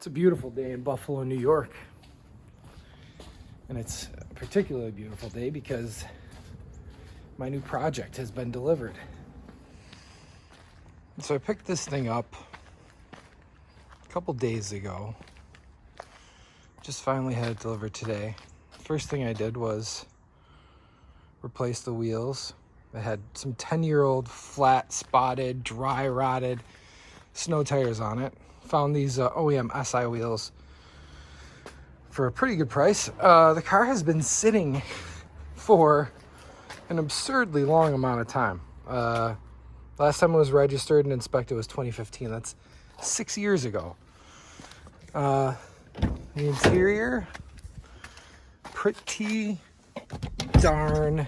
It's a beautiful day in Buffalo, New York. And it's a particularly beautiful day because my new project has been delivered. And so I picked this thing up a couple days ago. Just finally had it delivered today. First thing I did was replace the wheels. I had some 10-year-old flat, spotted, dry rotted snow tires on it. Found these OEM SI wheels for a pretty good price. The car has been sitting for an absurdly long amount of time. Last time it was registered and inspected was 2015. That's 6 years ago. The interior, pretty darn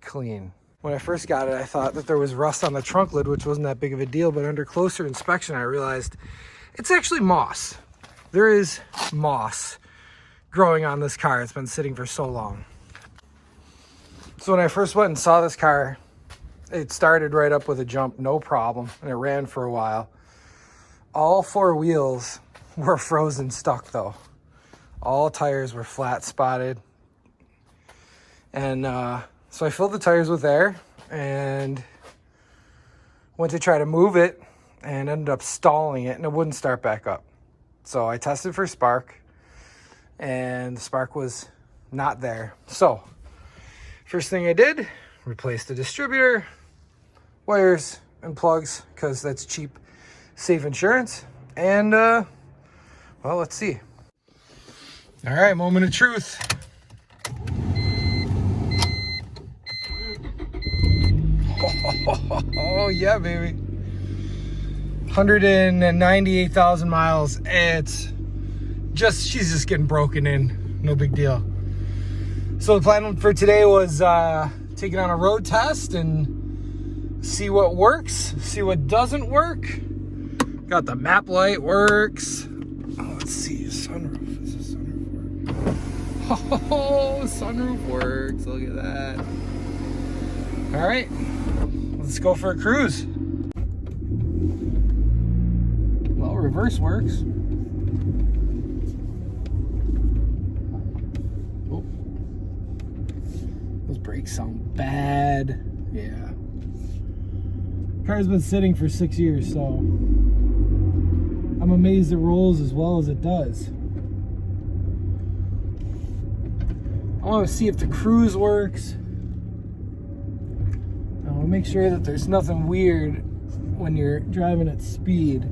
clean. When I first got it, I thought that there was rust on the trunk lid, which wasn't that big of a deal, but under closer inspection, I realized it's actually moss. There is moss growing on this car. It's been sitting for so long. So when I first went and saw this car, it started right up with a jump, no problem, and it ran for a while. All four wheels were frozen stuck though. All tires were flat spotted. And so I filled the tires with air and went to try to move it and ended up stalling it and it wouldn't start back up. So I tested for spark and the spark was not there. So first thing I did, replaced the distributor, wires and plugs because that's cheap, safe insurance. And well, let's see. All right, moment of truth. Oh yeah, baby. 198,000 miles. She's just getting broken in. No big deal. So the plan for today was take it on a road test and see what works, see what doesn't work. Got the map light works. Oh, let's see, sunroof. Does the sunroof work? Oh, sunroof works. Look at that. All right, let's go for a cruise. Well, reverse works. Oh, those brakes sound bad. Yeah. Car's been sitting for 6 years, so I'm amazed it rolls as well as it does. I want to see if the cruise works. I'll make sure that there's nothing weird when you're driving at speed.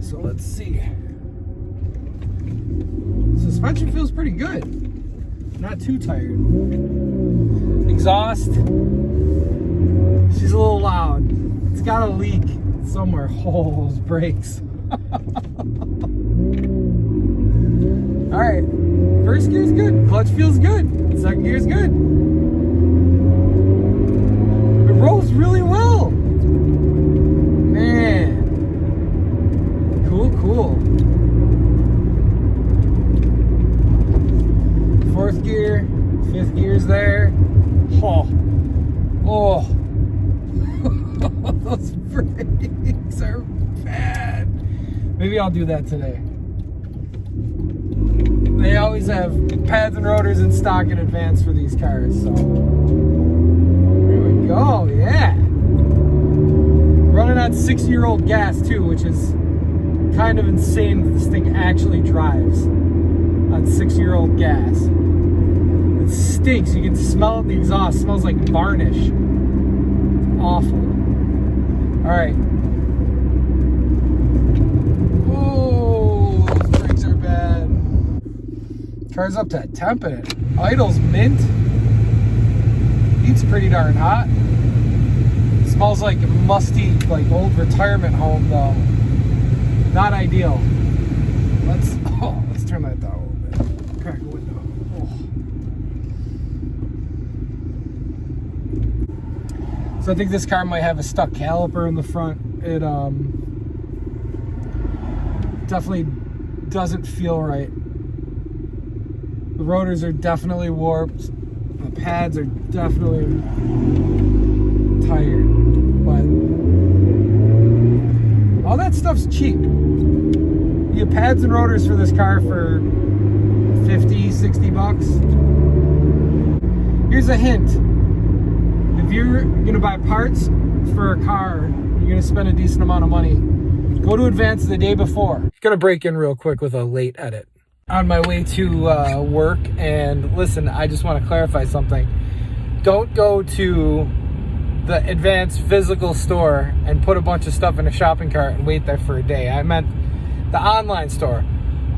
So let's see. Suspension feels pretty good. Not too tired. Exhaust. She's a little loud. It's got a leak somewhere. Oh, those brakes. Alright. First gear's good. Clutch feels good. Second gear's good. Rolls really well. Man. Cool. Fourth gear, fifth gear's there. Oh. Those brakes are bad. Maybe I'll do that today. They always have pads and rotors in stock in advance for these cars, so oh, yeah. Running on 6-year-old gas, too, which is kind of insane that this thing actually drives on 6-year-old gas. It stinks. You can smell it in the exhaust. It smells like varnish. It's awful. All right. Oh, those brakes are bad. Car's up to temp and it idles mint. Heat's pretty darn hot. Smells like a musty, like old retirement home though. Not ideal. Let's turn that down a little bit. Crack a window. Oh. So I think this car might have a stuck caliper in the front. It definitely doesn't feel right. The rotors are definitely warped. The pads are definitely tired, but all that stuff's cheap. pads and rotors for this car for 50, 60 bucks. Here's a hint. If you're gonna buy parts for a car, you're gonna spend a decent amount of money. Go to Advance the day before. Gonna break in real quick with a late edit. On my way to work, and listen, I just want to clarify something. Don't go to the Advance physical store and put a bunch of stuff in a shopping cart and wait there for a day. I meant the online store.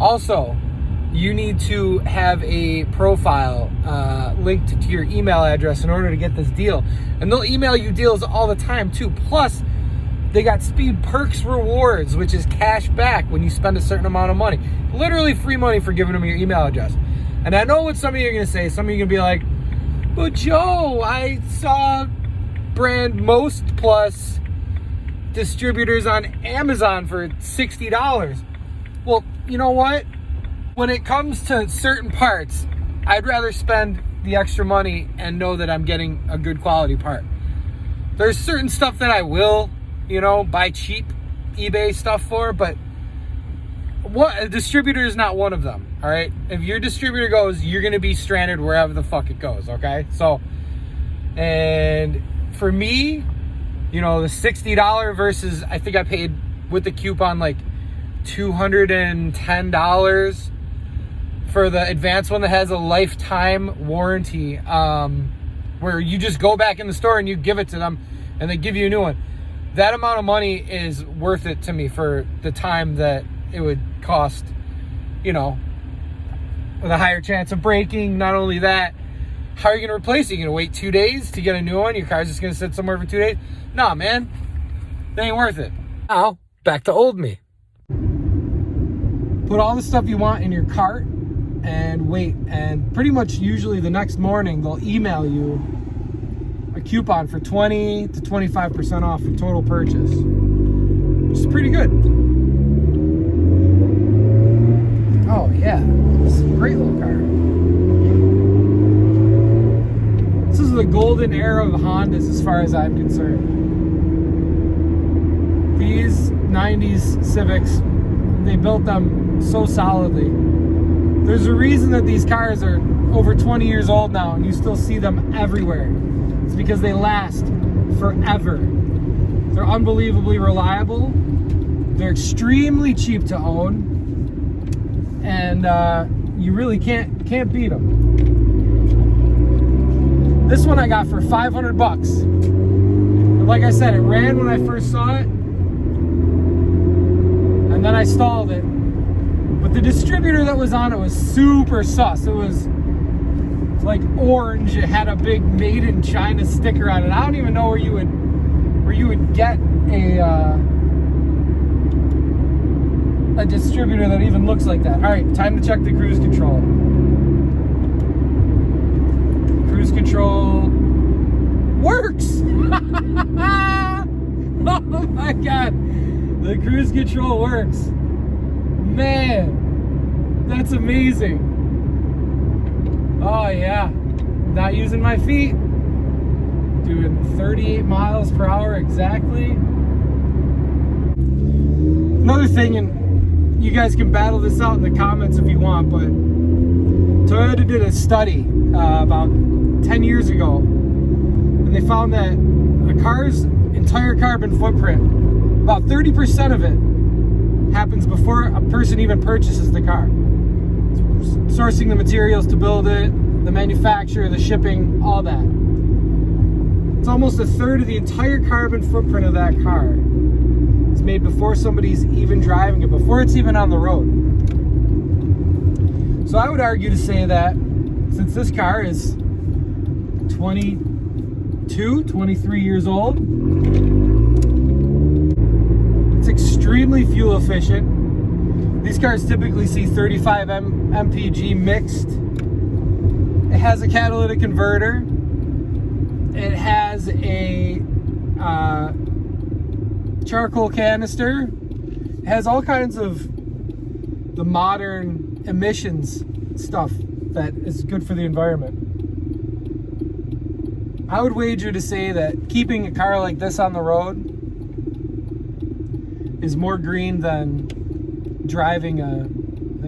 Also, you need to have a profile linked to your email address in order to get this deal. And they'll email you deals all the time too. Plus, they got Speed Perks Rewards, which is cash back when you spend a certain amount of money. Literally free money for giving them your email address. And I know what some of you are going to say. Some of you are going to be like, but Joe, I saw brand Most Plus distributors on Amazon for $60. Well, you know what? When it comes to certain parts, I'd rather spend the extra money and know that I'm getting a good quality part. There's certain stuff that I will, buy cheap eBay stuff for, but a distributor is not one of them, all right? If your distributor goes, you're going to be stranded wherever the fuck it goes, okay? So, and for me, the $60 versus, I think I paid with the coupon like $210 for the Advanced one that has a lifetime warranty, where you just go back in the store and you give it to them and they give you a new one. That amount of money is worth it to me for the time that it would cost, with a higher chance of breaking. Not only that, how are you going to replace it? You're going to wait 2 days to get a new one? Your car's just going to sit somewhere for 2 days? Nah, man. That ain't worth it. Now, back to old me. Put all the stuff you want in your cart and wait. And pretty much usually the next morning, they'll email you a coupon for 20 to 25% off your total purchase, which is pretty good. Oh yeah, this is a great little car. This is the golden era of Hondas as far as I'm concerned. These 90s Civics, they built them so solidly. There's a reason that these cars are over 20 years old now and you still see them everywhere. It's because they last forever. They're unbelievably reliable. They're extremely cheap to own. And you really can't beat them. This one I got for 500 bucks. But like I said, it ran when I first saw it. And then I stalled it. But the distributor that was on it was super sus. It was like orange. It had a big made in China sticker on it. I don't even know where you would get a distributor that even looks like that. All right, time to check the cruise control. Cruise control works. Oh my God, the cruise control works. Man, that's amazing. Oh yeah, not using my feet, doing 38 miles per hour exactly. Another thing, and you guys can battle this out in the comments if you want, but Toyota did a study about 10 years ago, and they found that a car's entire carbon footprint, about 30% of it happens before a person even purchases the car. Sourcing the materials to build it, the manufacturer, the shipping, all that. It's almost a third of the entire carbon footprint of that car. It's made before somebody's even driving it, before it's even on the road. So I would argue to say that since this car is 22, 23 years old, it's extremely fuel efficient. These cars typically see 35 mpg mixed. It has a catalytic converter. It has a charcoal canister. It has all kinds of the modern emissions stuff that is good for the environment. I would wager to say that keeping a car like this on the road is more green than driving a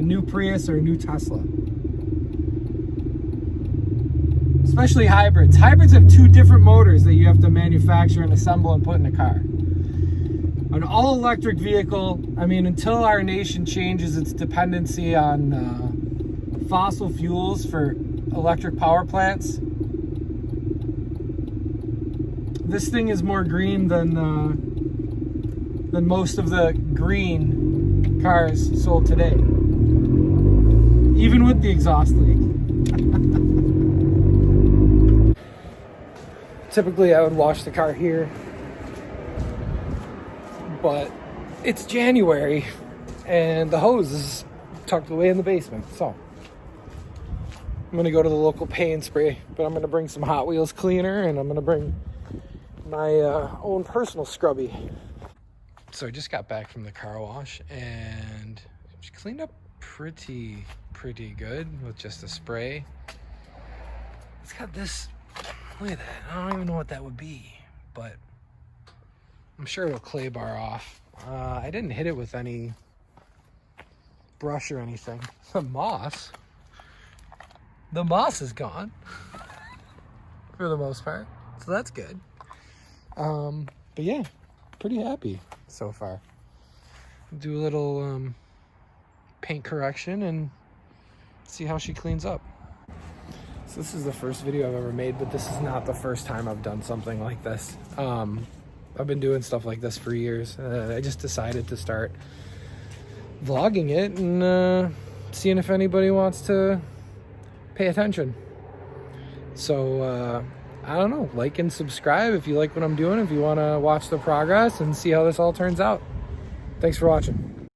new Prius or a new Tesla. Especially hybrids. Hybrids have two different motors that you have to manufacture and assemble and put in a car. An all-electric vehicle, I mean, until our nation changes its dependency on fossil fuels for electric power plants, this thing is more green than most of the green cars sold today, even with the exhaust leak. Typically, I would wash the car here, but it's January and the hose is tucked away in the basement, so I'm gonna go to the local pay and spray, but I'm gonna bring some Hot Wheels cleaner and I'm gonna bring my own personal scrubby. So I just got back from the car wash and she cleaned up pretty good with just a spray. It's got this, look at that, I don't even know what that would be, but I'm sure it'll clay bar off. I didn't hit it with any brush or anything. The moss is gone for the most part, so that's good. But yeah, pretty happy so far. Do a little paint correction and see how she cleans up. So this is the first video I've ever made, but this is not the first time I've done something like this. I've been doing stuff like this for years. I just decided to start vlogging it and seeing if anybody wants to pay attention. So I don't know, like and subscribe if you like what I'm doing, if you want to watch the progress and see how this all turns out. Thanks for watching.